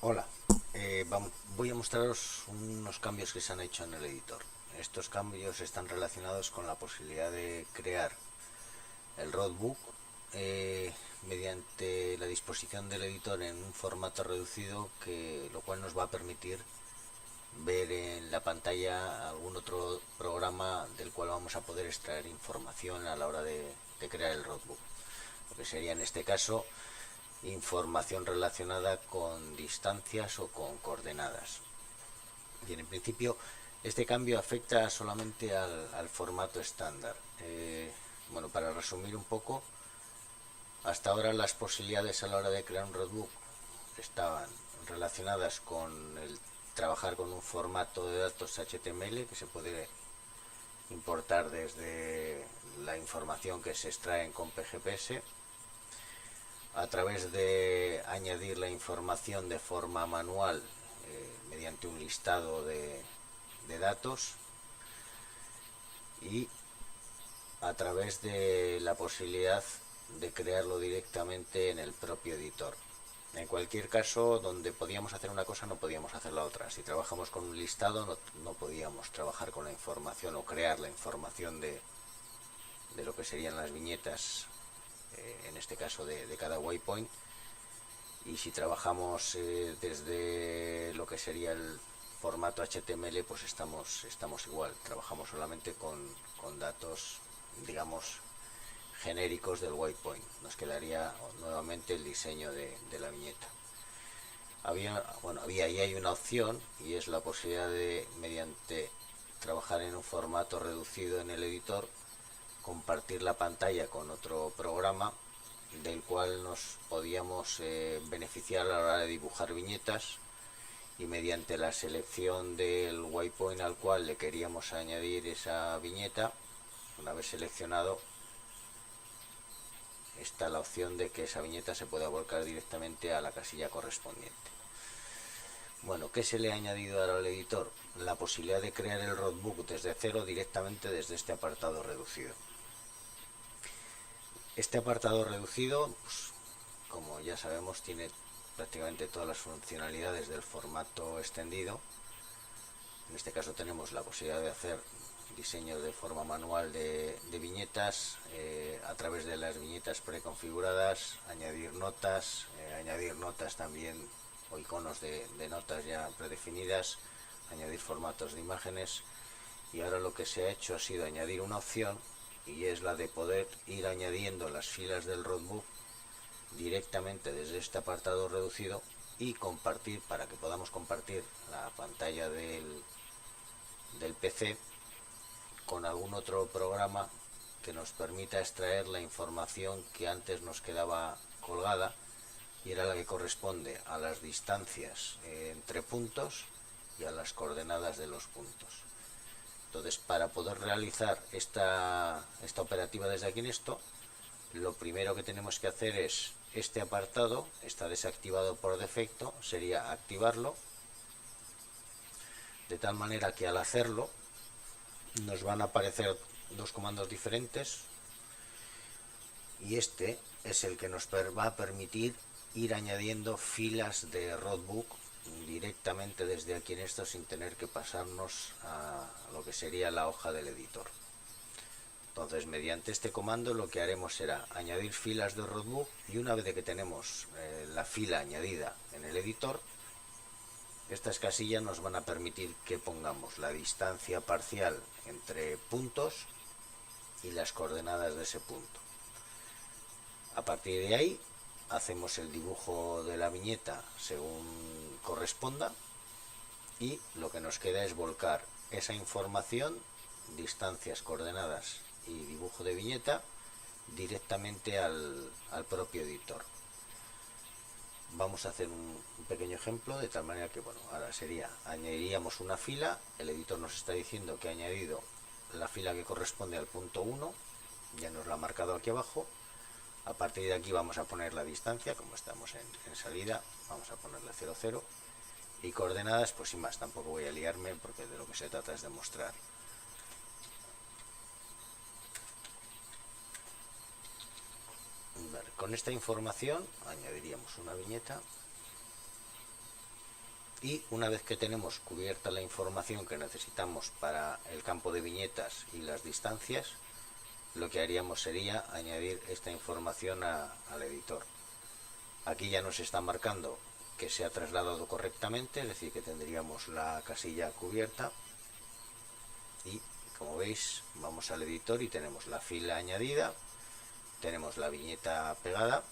Hola, voy a mostraros unos cambios que se han hecho en el editor. Estos cambios están relacionados con la posibilidad de crear el roadbook mediante la disposición del editor en un formato reducido, lo cual nos va a permitir ver en la pantalla algún otro programa del cual vamos a poder extraer información a la hora de crear el roadbook. Lo que sería en este caso información relacionada con distancias o con coordenadas. Bien, en principio este cambio afecta solamente al formato estándar. Bueno, para resumir un poco, hasta ahora las posibilidades a la hora de crear un roadbook estaban relacionadas con el trabajar con un formato de datos HTML que se puede importar desde la información que se extraen con PGPS, a través de añadir la información de forma manual mediante un listado de datos, y a través de la posibilidad de crearlo directamente en el propio editor. En cualquier caso, donde podíamos hacer una cosa no podíamos hacer la otra. Si trabajamos con un listado no podíamos trabajar con la información o crear la información de lo que serían las viñetas, en este caso de cada waypoint. Y si trabajamos desde lo que sería el formato HTML, pues estamos igual, trabajamos solamente con datos, digamos, genéricos del waypoint. Nos quedaría nuevamente el diseño de la viñeta. Había y hay una opción, y es la posibilidad de, mediante trabajar en un formato reducido en el editor, compartir la pantalla con otro programa del cual nos podíamos beneficiar a la hora de dibujar viñetas, y mediante la selección del waypoint al cual le queríamos añadir esa viñeta, una vez seleccionado, está la opción de que esa viñeta se pueda volcar directamente a la casilla correspondiente. Bueno, ¿qué se le ha añadido ahora al editor? La posibilidad de crear el roadbook desde cero directamente desde este apartado reducido. Este apartado reducido, pues, como ya sabemos, tiene prácticamente todas las funcionalidades del formato extendido. En este caso tenemos la posibilidad de hacer diseño de forma manual de viñetas, a través de las viñetas preconfiguradas, añadir notas también, o iconos de notas ya predefinidas, añadir formatos de imágenes. Y ahora lo que se ha hecho ha sido añadir una opción, y es la de poder ir añadiendo las filas del roadbook directamente desde este apartado reducido y compartir, para que podamos compartir la pantalla del PC con algún otro programa que nos permita extraer la información que antes nos quedaba colgada, y era la que corresponde a las distancias entre puntos y a las coordenadas de los puntos. Entonces, para poder realizar esta operativa desde aquí en esto, lo primero que tenemos que hacer es, este apartado está desactivado por defecto, sería activarlo, de tal manera que al hacerlo nos van a aparecer dos comandos diferentes, y este es el que nos va a permitir ir añadiendo filas de roadbook directamente desde aquí en esto, sin tener que pasarnos a lo que sería la hoja del editor. Entonces, mediante este comando lo que haremos será añadir filas de roadbook, y una vez que tenemos la fila añadida en el editor, estas casillas nos van a permitir que pongamos la distancia parcial entre puntos y las coordenadas de ese punto. A partir de ahí hacemos el dibujo de la viñeta según corresponda, y lo que nos queda es volcar esa información, distancias, coordenadas y dibujo de viñeta, directamente al propio editor. Vamos a hacer un pequeño ejemplo, de tal manera que, bueno, ahora sería, añadiríamos una fila, el editor nos está diciendo que ha añadido la fila que corresponde al punto 1, ya nos lo ha marcado aquí abajo. A partir de aquí vamos a poner la distancia, como estamos en salida, vamos a ponerle 0, 0, y coordenadas, pues sin más, tampoco voy a liarme porque de lo que se trata es de mostrar. Vale, con esta información añadiríamos una viñeta. Y una vez que tenemos cubierta la información que necesitamos para el campo de viñetas y las distancias, lo que haríamos sería añadir esta información al editor. Aquí ya nos está marcando que se ha trasladado correctamente, es decir, que tendríamos la casilla cubierta. Y como veis, vamos al editor y tenemos la fila añadida, tenemos la viñeta pegada,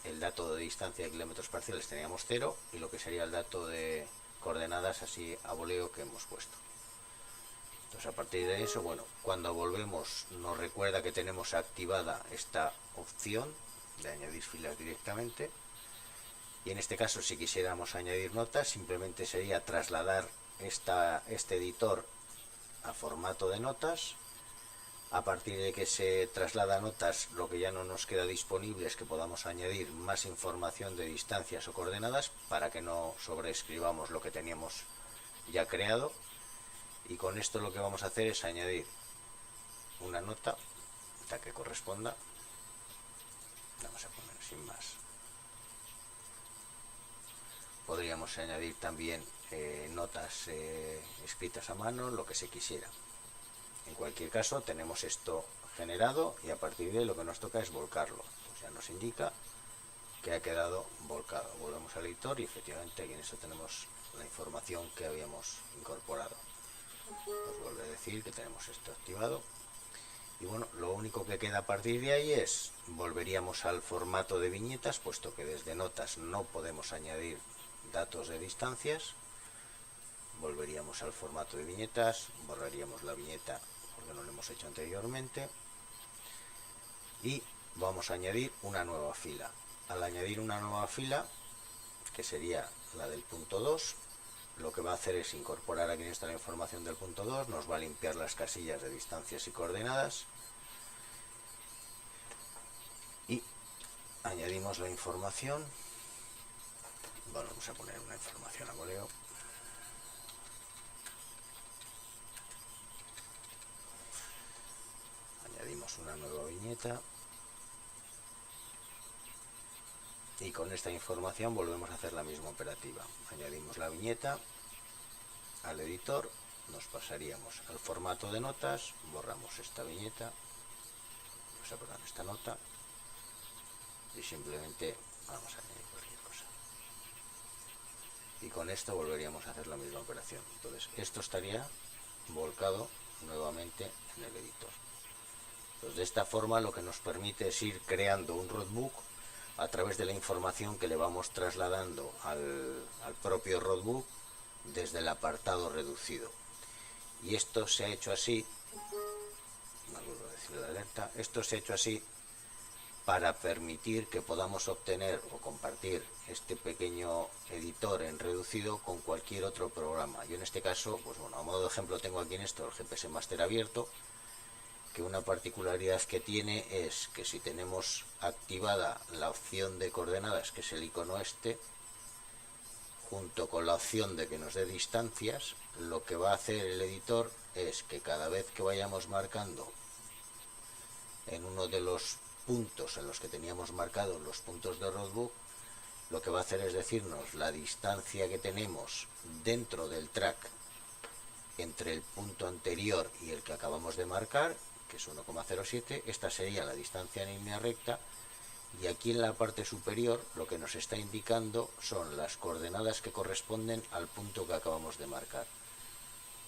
el dato de distancia de kilómetros parciales teníamos 0 y lo que sería el dato de coordenadas así a voleo que hemos puesto. Entonces, a partir de eso, bueno, cuando volvemos nos recuerda que tenemos activada esta opción de añadir filas directamente, y en este caso, si quisiéramos añadir notas, simplemente sería trasladar este editor a formato de notas. A partir de que se traslada a notas, lo que ya no nos queda disponible es que podamos añadir más información de distancias o coordenadas para que no sobreescribamos lo que teníamos ya creado. Y con esto lo que vamos a hacer es añadir una nota, la que corresponda. Vamos a poner sin más. Podríamos añadir también notas escritas a mano, lo que se quisiera. En cualquier caso, tenemos esto generado y a partir de ahí lo que nos toca es volcarlo. Pues ya nos indica que ha quedado volcado. Volvemos al editor y efectivamente aquí en esto tenemos la información que habíamos incorporado. Os vuelve a decir que tenemos esto activado. Y bueno, lo único que queda a partir de ahí es, volveríamos al formato de viñetas, puesto que desde notas no podemos añadir datos de distancias. Volveríamos al formato de viñetas, borraríamos la viñeta porque no lo hemos hecho anteriormente y vamos a añadir una nueva fila. Al añadir una nueva fila, que sería la del punto 2, lo que va a hacer es incorporar aquí está la información del punto 2, nos va a limpiar las casillas de distancias y coordenadas y añadimos la información. Bueno, vamos a poner una información a voleo. Añadimos una nueva viñeta y con esta información volvemos a hacer la misma operativa. Añadimos la viñeta al editor, nos pasaríamos al formato de notas, borramos esta viñeta, perdón, esta nota y simplemente vamos a añadir cualquier cosa. Y con esto volveríamos a hacer la misma operación. Entonces esto estaría volcado nuevamente en el editor. Pues de esta forma lo que nos permite es ir creando un roadbook a través de la información que le vamos trasladando al propio roadbook desde el apartado reducido. Y esto se ha hecho así, me vuelvo a decir la alerta, esto se ha hecho así para permitir que podamos obtener o compartir este pequeño editor en reducido con cualquier otro programa. Yo en este caso, pues bueno, a modo de ejemplo tengo aquí en esto el GPS Master abierto, que una particularidad que tiene es que si tenemos activada la opción de coordenadas, que es el icono este, junto con la opción de que nos dé distancias, lo que va a hacer el editor es que cada vez que vayamos marcando en uno de los puntos en los que teníamos marcados los puntos de roadbook, lo que va a hacer es decirnos la distancia que tenemos dentro del track entre el punto anterior y el que acabamos de marcar, que es 1,07, esta sería la distancia en línea recta, y aquí en la parte superior lo que nos está indicando son las coordenadas que corresponden al punto que acabamos de marcar.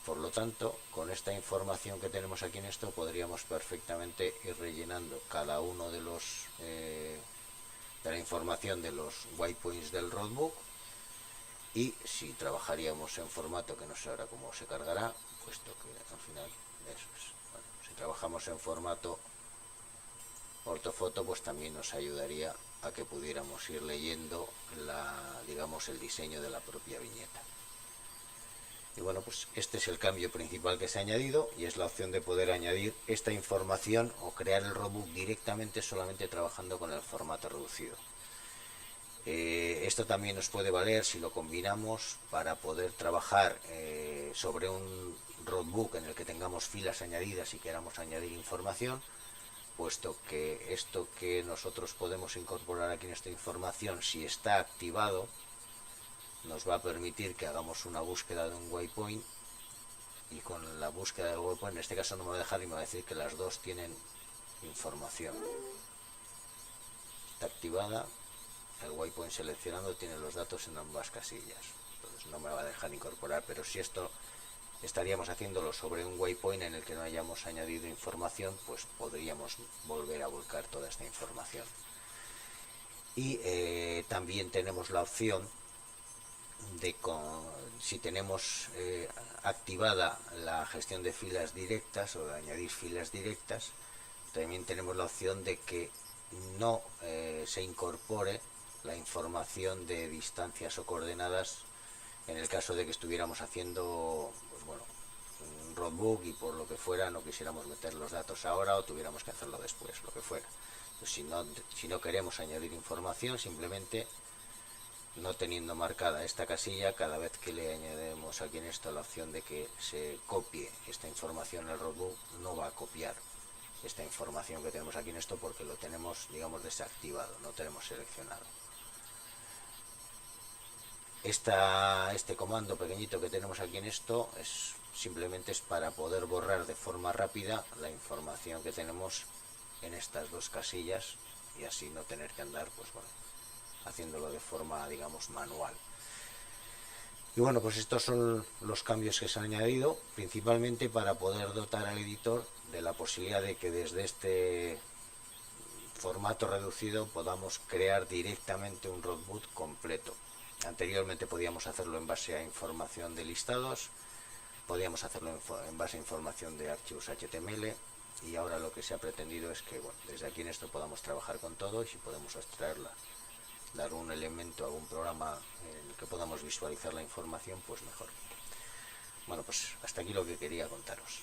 Por lo tanto, con esta información que tenemos aquí en esto, podríamos perfectamente ir rellenando cada uno de la información de los waypoints del roadbook, y si trabajaríamos en formato, que no sé ahora cómo se cargará, puesto que al final eso es, bueno, si trabajamos en formato ortofoto, pues también nos ayudaría a que pudiéramos ir leyendo digamos, el diseño de la propia viñeta. Y bueno, pues este es el cambio principal que se ha añadido, y es la opción de poder añadir esta información o crear el roadbook directamente solamente trabajando con el formato reducido. Esto también nos puede valer si lo combinamos para poder trabajar sobre un roadbook en el que tengamos filas añadidas y queramos añadir información, puesto que esto que nosotros podemos incorporar aquí en esta información, si está activado, nos va a permitir que hagamos una búsqueda de un waypoint, y con la búsqueda del waypoint, en este caso no me va a dejar y me va a decir que las dos tienen información. Está activada, el waypoint seleccionado tiene los datos en ambas casillas, entonces no me va a dejar incorporar, pero si esto estaríamos haciéndolo sobre un waypoint en el que no hayamos añadido información, pues podríamos volver a volcar toda esta información. Y también tenemos la opción de, si tenemos activada la gestión de filas directas o de añadir filas directas, también tenemos la opción de que no se incorpore la información de distancias o coordenadas en el caso de que estuviéramos haciendo, pues bueno, un roadbook y por lo que fuera no quisiéramos meter los datos ahora o tuviéramos que hacerlo después, lo que fuera. Pues si no queremos añadir información, simplemente no teniendo marcada esta casilla, cada vez que le añadimos aquí en esto la opción de que se copie esta información en el roadbook, no va a copiar esta información que tenemos aquí en esto porque lo tenemos, digamos, desactivado, no tenemos seleccionado. Este comando pequeñito que tenemos aquí en esto simplemente es para poder borrar de forma rápida la información que tenemos en estas dos casillas y así no tener que andar, pues bueno, haciéndolo de forma, digamos, manual. Y bueno, pues estos son los cambios que se han añadido, principalmente para poder dotar al editor de la posibilidad de que desde este formato reducido podamos crear directamente un roadbook completo. Anteriormente podíamos hacerlo en base a información de listados, podíamos hacerlo en base a información de archivos HTML, y ahora lo que se ha pretendido es que, bueno, desde aquí en esto podamos trabajar con todo y si podemos extraerla, dar un elemento a algún programa en el que podamos visualizar la información, pues mejor. Bueno, pues hasta aquí lo que quería contaros.